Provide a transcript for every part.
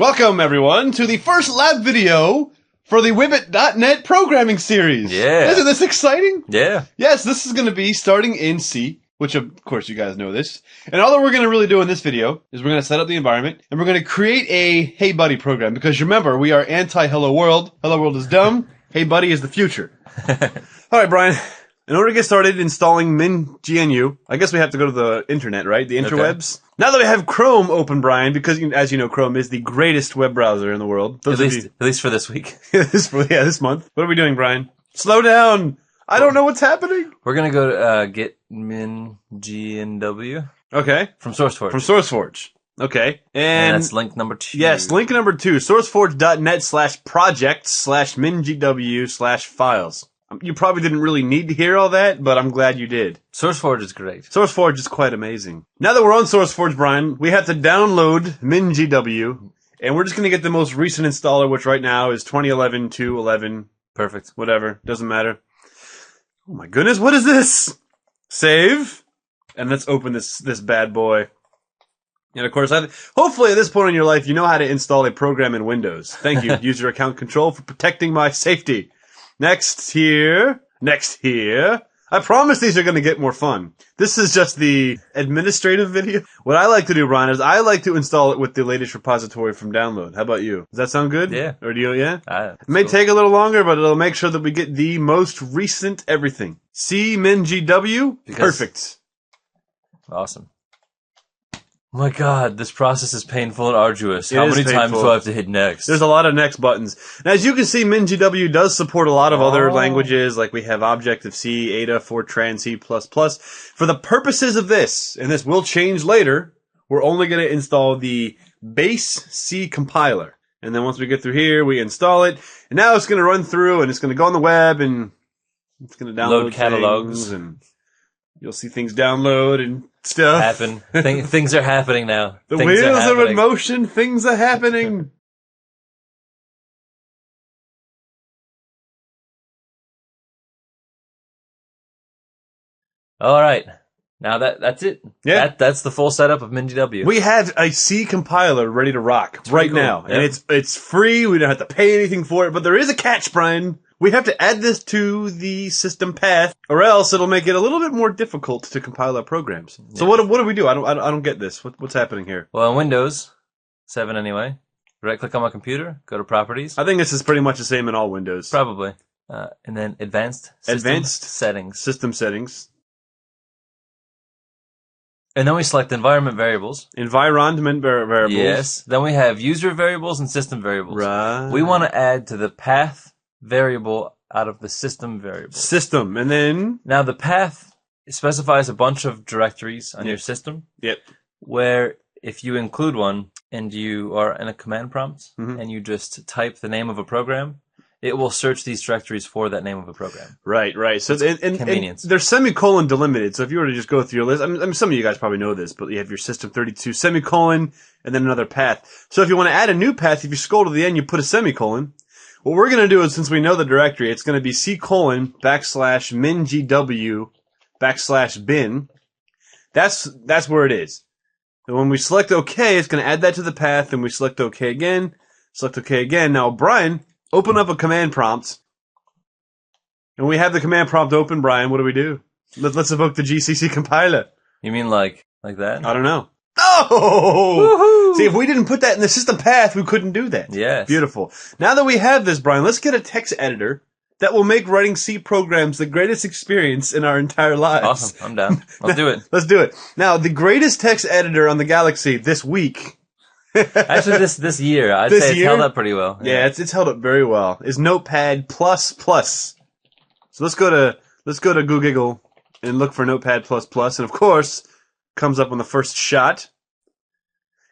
Welcome, everyone, to the first lab video for the Wibbit.net programming series. Yeah. Isn't this exciting? Yeah. Yes, this is going to be starting in C, which of course you guys know this. And all that we're going to really do in this video is we're going to set up the environment and we're going to create a Hey Buddy program. Because remember, we are anti-Hello World. Hello World is dumb. Hey Buddy is the future. Alright, Brian. In order to get started installing MinGNU, I guess we have to go to the internet, right? The interwebs. Okay. Now that we have Chrome open, Brian, because as you know, Chrome is the greatest web browser in the world. At least for this week. this month. What are we doing, Brian? Slow down. I don't know what's happening. We're gonna go to get MinGNW. Okay. From SourceForge. From SourceForge. Okay. And that's link number 2. Yes, link number 2. SourceForge.net/project/MinGW/files. You probably didn't really need to hear all that, but I'm glad you did. SourceForge is great. SourceForge is quite amazing. Now that we're on SourceForge, Brian, we have to download MinGW, and we're just going to get the most recent installer, which right now is 2011 to 11. Perfect. Whatever. Doesn't matter. Oh my goodness, what is this? Save. And let's open this bad boy. And of course, hopefully at this point in your life, you know how to install a program in Windows. Thank you, user account control, for protecting my safety. Next here. I promise these are going to get more fun. This is just the administrative video. What I like to do, Brian, is I like to install it with the latest repository from download. How about you? Does that sound good? Yeah. Or do you, yeah? It may take a little longer, but it'll make sure that we get the most recent everything. C MinGW. Perfect. Awesome. Oh my god, this process is painful and arduous. How many times do I have to hit next? There's a lot of next buttons. Now, as you can see, MinGW does support a lot of other languages, like we have Objective-C, Ada, Fortran, C++. For the purposes of this, and this will change later, we're only going to install the base C compiler. And then once we get through here, we install it. And now it's going to run through, and it's going to go on the web, and it's going to download catalogs, and you'll see things download and stuff. Things are happening now. The wheels are in motion. Things are happening. All right. Now that's it. Yeah. That's the full setup of MinGW. We have a C compiler ready to rock right now. Yep. And it's free. We don't have to pay anything for it. But there is a catch, Brian. We have to add this to the system path, or else it'll make it a little bit more difficult to compile our programs. Yeah. So what do we do? I don't get this. What's happening here? Well, in Windows 7 anyway, right-click on my computer, go to Properties. I think this is pretty much the same in all Windows. Probably. And then Advanced Settings. System Settings. And then we select Environment Variables. Environment Variables. Yes. Then we have User Variables and System Variables. Right. We want to add to the path variable out of the system variable. System, and then now the path specifies a bunch of directories on your system. Yep. Where if you include one and you are in a command prompt and you just type the name of a program, it will search these directories for that name of a program. Right. So convenience. They're semicolon delimited. So if you were to just go through your list, I mean, some of you guys probably know this, but you have your system32 semicolon and then another path. So if you want to add a new path, if you scroll to the end, you put a semicolon. What we're going to do is, since we know the directory, it's going to be C:\MinGW\bin. That's where it is. And when we select OK, it's going to add that to the path, and we select OK again, select OK again. Now, Brian, open up a command prompt. And we have the command prompt open, Brian. What do we do? Let's evoke the GCC compiler. You mean like that? I don't know. Oh! Woohoo! See, if we didn't put that in the system path, we couldn't do that. Yes. Beautiful. Now that we have this, Brian, let's get a text editor that will make writing C programs the greatest experience in our entire lives. Awesome. I'm down. Let's do it. Let's do it. Now, the greatest text editor on the Galaxy this week. Actually, this year. I'd say it's held up pretty well. Yeah, it's held up very well. Is Notepad++. So let's go to Google and look for Notepad++. And of course, comes up on the first shot.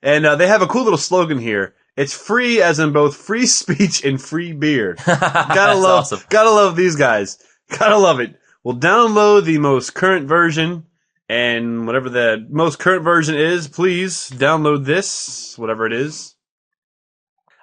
And they have a cool little slogan here. It's free as in both free speech and free beer. Awesome. Gotta love these guys. Gotta love it. We'll download the most current version, and whatever the most current version is, please download this, whatever it is.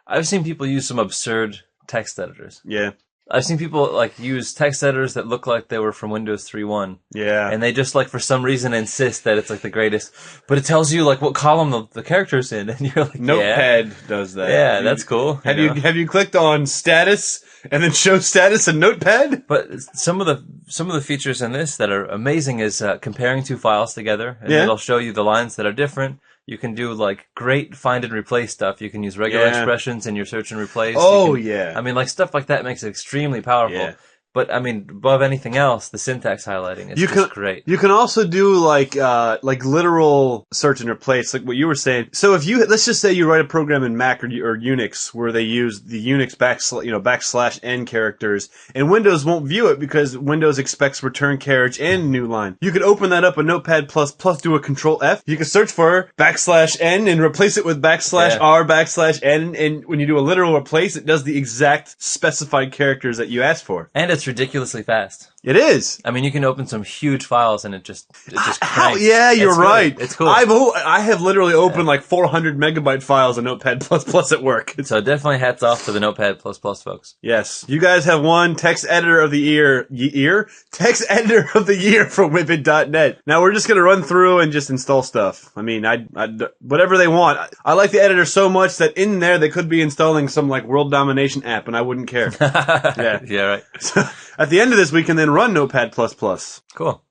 I've seen people use some absurd text editors. Yeah. I've seen people like use text editors that look like they were from Windows 3.1. Yeah. And they just like for some reason insist that it's like the greatest. But it tells you like what column the character's in, and you're like, Notepad does that. Yeah, that's cool. Have you clicked on status and then show status in Notepad? But some of the features in this that are amazing is comparing two files together, and it'll show you the lines that are different. You can do like great find and replace stuff. You can use regular expressions in your search and replace. I mean, like stuff like that makes it extremely powerful. Yeah. But I mean, above anything else, the syntax highlighting is just great. You can also do like literal search and replace, like what you were saying. So if let's just say you write a program in Mac or Unix where they use the Unix backslash n characters, and Windows won't view it because Windows expects return carriage and new line. You could open that up in Notepad++, do a Control F. You can search for \n and replace it with \r\n, and when you do a literal replace, it does the exact specified characters that you asked for. And it's ridiculously fast. It is. I mean, you can open some huge files and it just cranks. Yeah, you're right. It's cool. I have literally opened like 400 megabyte files in Notepad++ at work. So definitely hats off to the Notepad++ folks. Yes. You guys have won Text Editor of the Year? Text Editor of the Year from Whippet.net. Now we're just going to run through and just install stuff. I mean, whatever they want. I like the editor so much that in there they could be installing some like world domination app and I wouldn't care. Yeah, right. So, at the end of this, we can then run Notepad++. Cool.